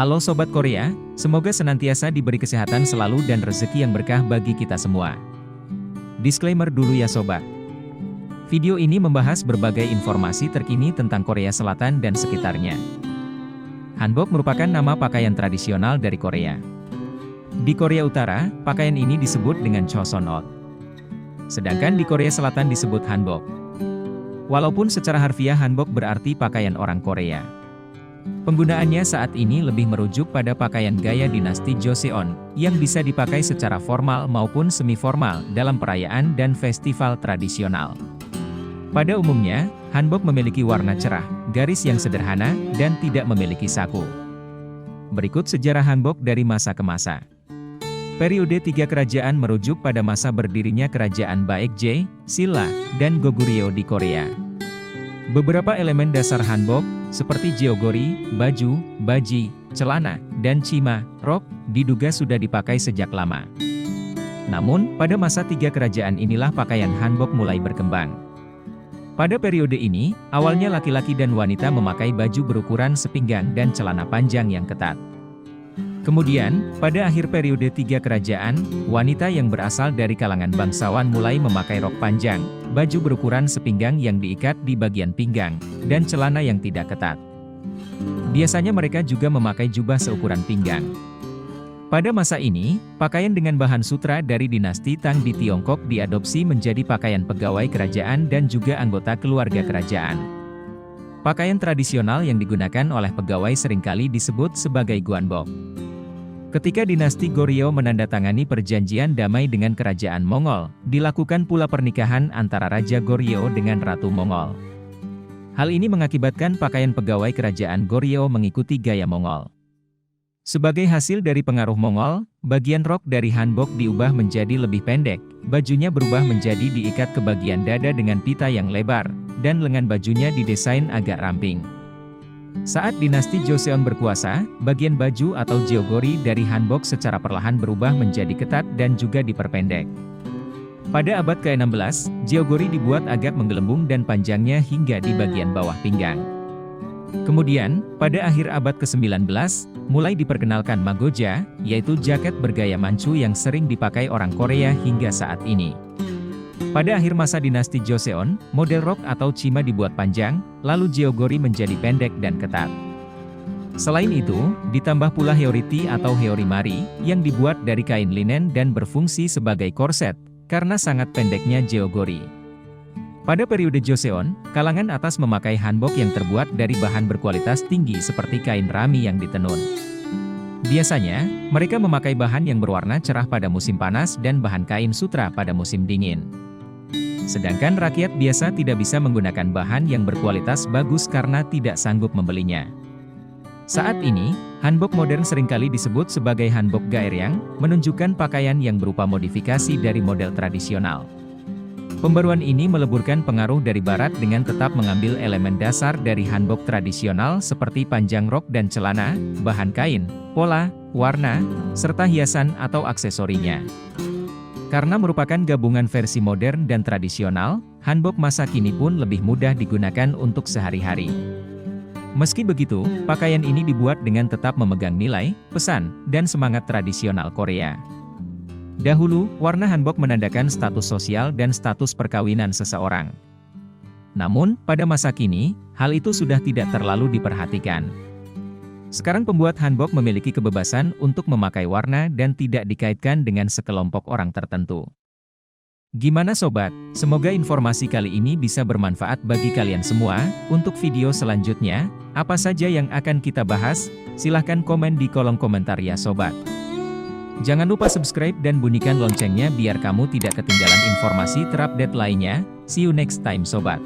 Halo Sobat Korea, semoga senantiasa diberi kesehatan selalu dan rezeki yang berkah bagi kita semua. Disclaimer dulu ya Sobat. Video ini membahas berbagai informasi terkini tentang Korea Selatan dan sekitarnya. Hanbok merupakan nama pakaian tradisional dari Korea. Di Korea Utara, pakaian ini disebut dengan chosunot. Sedangkan di Korea Selatan disebut hanbok. Walaupun secara harfiah hanbok berarti pakaian orang Korea. Penggunaannya saat ini lebih merujuk pada pakaian gaya dinasti Joseon, yang bisa dipakai secara formal maupun semi-formal dalam perayaan dan festival tradisional. Pada umumnya, hanbok memiliki warna cerah, garis yang sederhana, dan tidak memiliki saku. Berikut sejarah hanbok dari masa ke masa. Periode tiga kerajaan merujuk pada masa berdirinya kerajaan Baekje, Silla, dan Goguryeo di Korea. Beberapa elemen dasar hanbok, seperti jeogori, baju, baji, celana, dan chima, rok, diduga sudah dipakai sejak lama. Namun, pada masa tiga kerajaan inilah pakaian hanbok mulai berkembang. Pada periode ini, awalnya laki-laki dan wanita memakai baju berukuran sepinggang dan celana panjang yang ketat. Kemudian, pada akhir periode tiga kerajaan, wanita yang berasal dari kalangan bangsawan mulai memakai rok panjang, baju berukuran sepinggang yang diikat di bagian pinggang, dan celana yang tidak ketat. Biasanya mereka juga memakai jubah seukuran pinggang. Pada masa ini, pakaian dengan bahan sutra dari dinasti Tang di Tiongkok diadopsi menjadi pakaian pegawai kerajaan dan juga anggota keluarga kerajaan. Pakaian tradisional yang digunakan oleh pegawai seringkali disebut sebagai gwanbok. Ketika dinasti Goryeo menandatangani perjanjian damai dengan kerajaan Mongol, dilakukan pula pernikahan antara Raja Goryeo dengan Ratu Mongol. Hal ini mengakibatkan pakaian pegawai kerajaan Goryeo mengikuti gaya Mongol. Sebagai hasil dari pengaruh Mongol, bagian rok dari hanbok diubah menjadi lebih pendek, bajunya berubah menjadi diikat ke bagian dada dengan pita yang lebar, dan lengan bajunya didesain agak ramping. Saat dinasti Joseon berkuasa, bagian baju atau jeogori dari hanbok secara perlahan berubah menjadi ketat dan juga diperpendek. Pada abad ke-16, jeogori dibuat agak menggelembung dan panjangnya hingga di bagian bawah pinggang. Kemudian, pada akhir abad ke-19, mulai diperkenalkan magoja, yaitu jaket bergaya Manchu yang sering dipakai orang Korea hingga saat ini. Pada akhir masa dinasti Joseon, model rok atau chima dibuat panjang, lalu jeogori menjadi pendek dan ketat. Selain itu, ditambah pula heoriti atau heorimari, yang dibuat dari kain linen dan berfungsi sebagai korset, karena sangat pendeknya jeogori. Pada periode Joseon, kalangan atas memakai hanbok yang terbuat dari bahan berkualitas tinggi seperti kain rami yang ditenun. Biasanya, mereka memakai bahan yang berwarna cerah pada musim panas dan bahan kain sutra pada musim dingin. Sedangkan rakyat biasa tidak bisa menggunakan bahan yang berkualitas bagus karena tidak sanggup membelinya. Saat ini, hanbok modern seringkali disebut sebagai hanbok gaeryang, menunjukkan pakaian yang berupa modifikasi dari model tradisional. Pembaruan ini meleburkan pengaruh dari barat dengan tetap mengambil elemen dasar dari hanbok tradisional seperti panjang rok dan celana, bahan kain, pola, warna, serta hiasan atau aksesorinya. Karena merupakan gabungan versi modern dan tradisional, hanbok masa kini pun lebih mudah digunakan untuk sehari-hari. Meski begitu, pakaian ini dibuat dengan tetap memegang nilai, pesan, dan semangat tradisional Korea. Dahulu, warna hanbok menandakan status sosial dan status perkawinan seseorang. Namun, pada masa kini, hal itu sudah tidak terlalu diperhatikan. Sekarang pembuat hanbok memiliki kebebasan untuk memakai warna dan tidak dikaitkan dengan sekelompok orang tertentu. Gimana sobat? Semoga informasi kali ini bisa bermanfaat bagi kalian semua. Untuk video selanjutnya, apa saja yang akan kita bahas? Silahkan komen di kolom komentar ya sobat. Jangan lupa subscribe dan bunyikan loncengnya biar kamu tidak ketinggalan informasi terupdate lainnya. See you next time sobat.